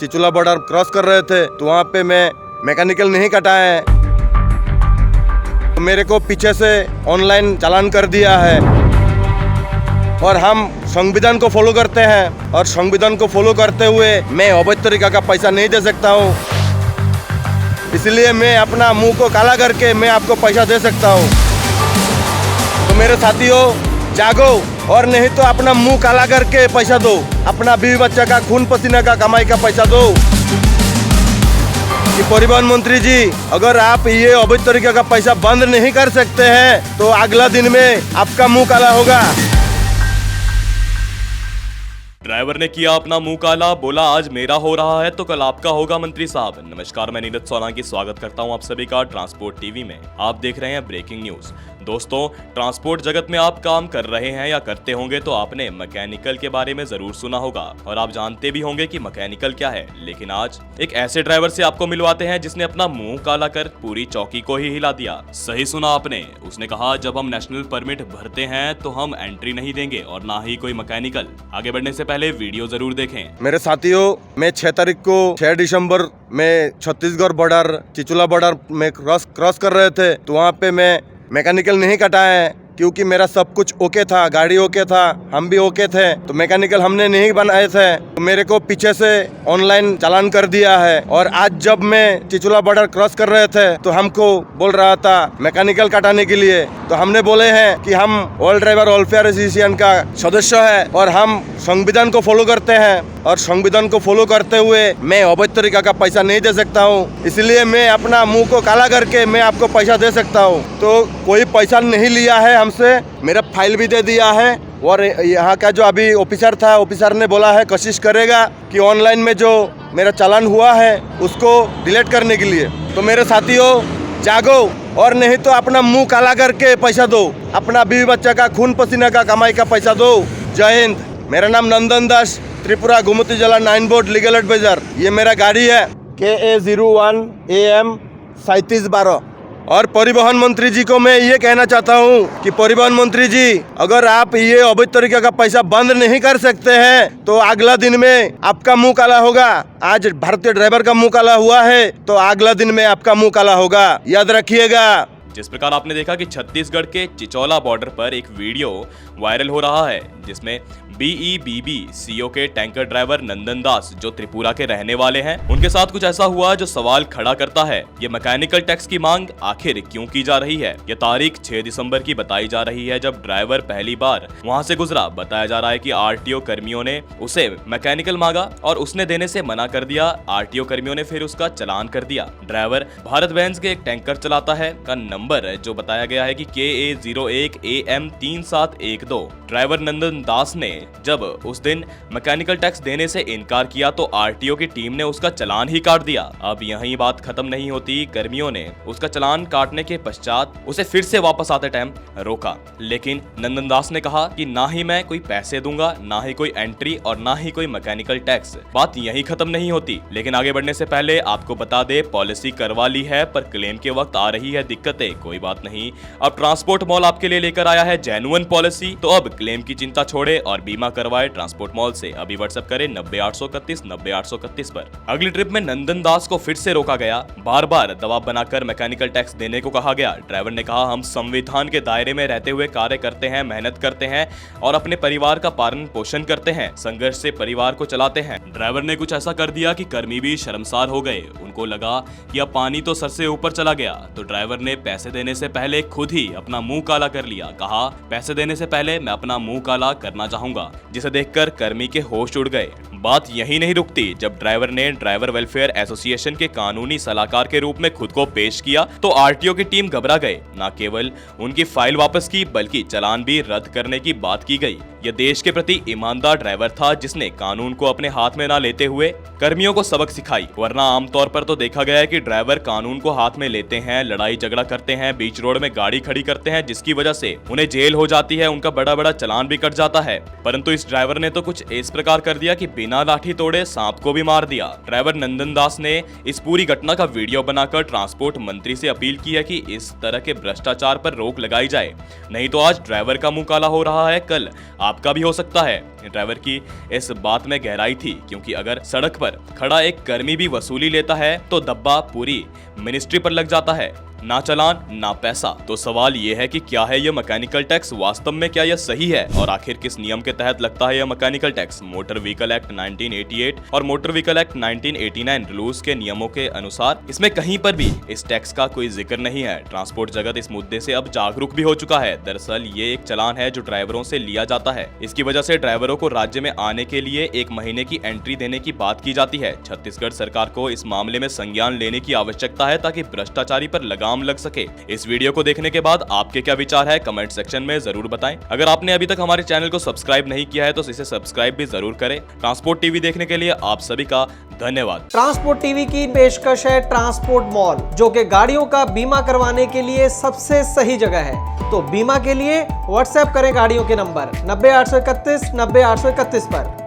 चिचुला border cross कर रहे थे तो वहाँ पे मैं मैकेनिकल नहीं कटाया है, तो मेरे को पीछे से ऑनलाइन चालान कर दिया है। और हम संविधान को फॉलो करते हैं और संविधान को फॉलो करते हुए मैं अवैध तरीका का पैसा नहीं दे सकता हूँ, इसलिए मैं अपना मुंह को काला करके मैं आपको पैसा दे सकता हूँ। तो मेरे साथियों, जागो और नहीं तो अपना मुंह काला करके पैसा दो, अपना बीवी बच्चा का खून पसीना का कमाई का पैसा दो। कि परिवहन मंत्री जी, अगर आप ये अवैध तरीके का पैसा बंद नहीं कर सकते हैं तो अगला दिन में आपका मुंह काला होगा। ड्राइवर ने किया अपना मुंह काला, बोला आज मेरा हो रहा है तो कल आपका होगा मंत्री साहब। नमस्कार, मैं नीरज सोलंकी स्वागत करता हूं आप सभी का ट्रांसपोर्ट टीवी में। आप देख रहे हैं ब्रेकिंग न्यूज। दोस्तों, ट्रांसपोर्ट जगत में आप काम कर रहे हैं या करते होंगे तो आपने मैकेनिकल के बारे में जरूर सुना होगा और आप जानते भी होंगे कि मैकेनिकल क्या है। लेकिन आज एक ऐसे ड्राइवर से आपको मिलवाते हैं जिसने अपना मुंह काला कर पूरी चौकी को ही हिला दिया। सही सुना आपने, उसने कहा जब हम नेशनल परमिट भरते हैं तो हम एंट्री नहीं देंगे और ना ही कोई मैकेनिकल। आगे बढ़ने से पहले वीडियो जरूर देखें। मेरे साथियों, मैं 6 तारीख को 6 दिसंबर में छत्तीसगढ़ बॉर्डर चिचुला बॉर्डर में क्रॉस कर रहे थे तो वहाँ पे मैं मैकेनिकल नहीं कटाया है, क्योंकि मेरा सब कुछ ओके था, गाड़ी ओके था, हम भी ओके थे, तो मैकेनिकल हमने नहीं बनाए थे, तो मेरे को पीछे से ऑनलाइन चालान कर दिया है। और आज जब मैं चिचुला बॉर्डर क्रॉस कर रहे थे तो हमको बोल रहा था मैकेनिकल कटाने के लिए, तो हमने बोले हैं कि हम ऑल ड्राइवर वेलफेयर एसोसिएशन का सदस्य है और हम संविधान को फॉलो करते हैं और संविधान को फॉलो करते हुए मैं अवैध तरीका का पैसा नहीं दे सकता हूँ, इसलिए मैं अपना मुंह को काला करके मैं आपको पैसा दे सकता हूँ। तो कोई पैसा नहीं लिया है हमसे, मेरा फाइल भी दे दिया है। और यहाँ का जो अभी ऑफिसर था, ऑफिसर ने बोला है कोशिश करेगा कि ऑनलाइन में जो मेरा चालान हुआ है उसको डिलीट करने के लिए। तो मेरे साथियों, जागो और नहीं तो अपना मुंह काला करके पैसा दो, अपना बीवी बच्चा का खून पसीना का कमाई का पैसा दो। जय हिंद। मेरा नाम नंदन दास, त्रिपुरा गोमती जिला 9 बोर्ड लीगल एडवाइजर। ये मेरा गाड़ी है KA01 AM 3712। और परिवहन मंत्री जी को मैं ये कहना चाहता हूँ कि परिवहन मंत्री जी, अगर आप ये अवैध तरीके का पैसा बंद नहीं कर सकते हैं तो अगला दिन में आपका मुंह काला होगा। आज भारतीय ड्राइवर का मुंह काला हुआ है तो अगला दिन में आपका मुंह काला होगा, याद रखिएगा। जिस प्रकार आपने देखा कि छत्तीसगढ़ के चिचौला बॉर्डर पर एक वीडियो वायरल हो रहा है जिसमें BEBB CO के टैंकर ड्राइवर नंदन दास, जो त्रिपुरा के रहने वाले हैं, उनके साथ कुछ ऐसा हुआ जो सवाल खड़ा करता है। ये मैकेनिकल टैक्स की मांग आखिर क्यों की जा रही है? ये तारीख 6 दिसंबर की बताई जा रही है जब ड्राइवर पहली बार वहां से गुजरा। बताया जा रहा है कि RTO कर्मियों ने उसे मैकेनिकल मांगा और उसने देने से मना कर दिया। RTO कर्मियों ने फिर उसका चालान कर दिया। ड्राइवर भारत बेंज के एक टैंकर चलाता है का नंबर जो बताया गया है कि KA01 AM 3712। ड्राइवर नंदन दास ने जब उस दिन मैकेनिकल टैक्स देने से इनकार किया तो RTO की टीम ने उसका चालान ही काट दिया। अब यही बात खत्म नहीं होती, कर्मियों ने उसका चालान काटने के पश्चात उसे फिर से वापस आते टाइम रोका, लेकिन नंदन दास ने कहा कि ना ही मैं कोई पैसे दूंगा, ना ही कोई एंट्री और ना ही कोई मैकेनिकल टैक्स। बात यही खत्म नहीं होती। लेकिन आगे बढ़ने से पहले आपको बता दे, पॉलिसी करवा ली है पर क्लेम के वक्त आ रही है दिक्कतें। कोई बात नहीं, अब ट्रांसपोर्ट मॉल आपके लिए लेकर आया है जेन्युइन पॉलिसी। तो अब क्लेम की चिंता छोड़े और बीमा करवाए ट्रांसपोर्ट मॉल से। अभी व्हाट्सएप करें 90 831 90 831 पर। अगली ट्रिप में नंदन दास को फिर से रोका गया। बार बार दबाव बनाकर मैकेनिकल टैक्स देने को कहा गया। ड्राइवर ने कहा हम संविधान के दायरे में रहते हुए कार्य करते हैं, मेहनत करते हैं और अपने परिवार का पालन पोषण करते हैं, संघर्ष से परिवार को चलाते हैं। ड्राइवर ने कुछ ऐसा कर दिया कि कर्मी भी शर्मसार हो गए। उनको लगा कि अब पानी तो सर से ऊपर चला गया। तो ड्राइवर ने पैसे देने से पहले खुद ही अपना मुंह काला कर लिया। कहा पैसे देने से पहले मैं अपना मुंह काला करना चाहूंगा, जिसे देखकर कर्मी के होश उड़ गए। बात यही नहीं रुकती। जब ड्राइवर ने ड्राइवर वेलफेयर एसोसिएशन के कानूनी सलाहकार के रूप में खुद को पेश किया तो RTO की टीम घबरा गए। न केवल उनकी फाइल वापस की बल्कि चालान भी रद्द करने की बात की गई। यह देश के प्रति ईमानदार ड्राइवर था जिसने कानून को अपने हाथ में न लेते हुए कर्मियों को सबक सिखाई। वरना आमतौर पर तो देखा गया है कि ड्राइवर कानून को हाथ में लेते हैं, लड़ाई झगड़ा करते हैं, बीच रोड में गाड़ी खड़ी करते हैं, जिसकी वजह से उन्हें जेल हो जाती है, उनका बड़ा बड़ा चालान भी कट जाता है। पर परंतु इस ड्राइवर ने तो कुछ इस प्रकार कर दिया कि बिना लाठी तोड़े सांप को भी मार दिया। ड्राइवर नंदन दास ने इस पूरी घटना का वीडियो बनाकर ट्रांसपोर्ट मंत्री से अपील की है कि इस तरह के भ्रष्टाचार पर रोक लगाई जाए, नहीं तो आज ड्राइवर का मुंह काला हो रहा है, कल आपका भी हो सकता है। ड्राइवर की इस बात में गहराई थी, क्योंकि अगर सड़क पर खड़ा एक कर्मी भी वसूली लेता है तो दब्बा पूरी मिनिस्ट्री पर लग जाता है, ना चालान ना पैसा। तो सवाल ये है कि क्या है ये मैकेनिकल टैक्स, वास्तव में क्या यह सही है और आखिर किस नियम के तहत लगता है यह mechanical tax. Motor vehicle act 1988 और मोटर व्हीकल एक्ट 1989 रूल्स के नियमों के अनुसार इसमें कहीं पर भी इस टैक्स का कोई जिक्र नहीं है। ट्रांसपोर्ट जगत इस मुद्दे से अब जागरूक भी हो चुका है। दरअसल ये एक चालान है जो ड्राइवरों से लिया जाता है। इसकी वजह से ड्राइवरों को राज्य में आने के लिए 1 महीने की एंट्री देने की बात की जाती है। छत्तीसगढ़ सरकार को इस मामले में संज्ञान लेने की आवश्यकता है ताकि भ्रष्टाचारी पर लगाम लग सके। इस वीडियो को देखने के बाद आपके क्या विचार है, कमेंट सेक्शन में जरूर बताएं। अगर आपने अभी तक हमारे चैनल को सब्सक्राइब नहीं किया है तो इसे सब्सक्राइब भी जरूर करें। ट्रांसपोर्ट टीवी देखने के लिए आप सभी का धन्यवाद। ट्रांसपोर्ट टीवी की पेशकश है ट्रांसपोर्ट मॉल, जो कि गाड़ियों का बीमा करवाने के लिए सबसे सही जगह है। तो बीमा के लिए व्हाट्सएप करें गाड़ियों के नंबर 90 831 90 831 पर।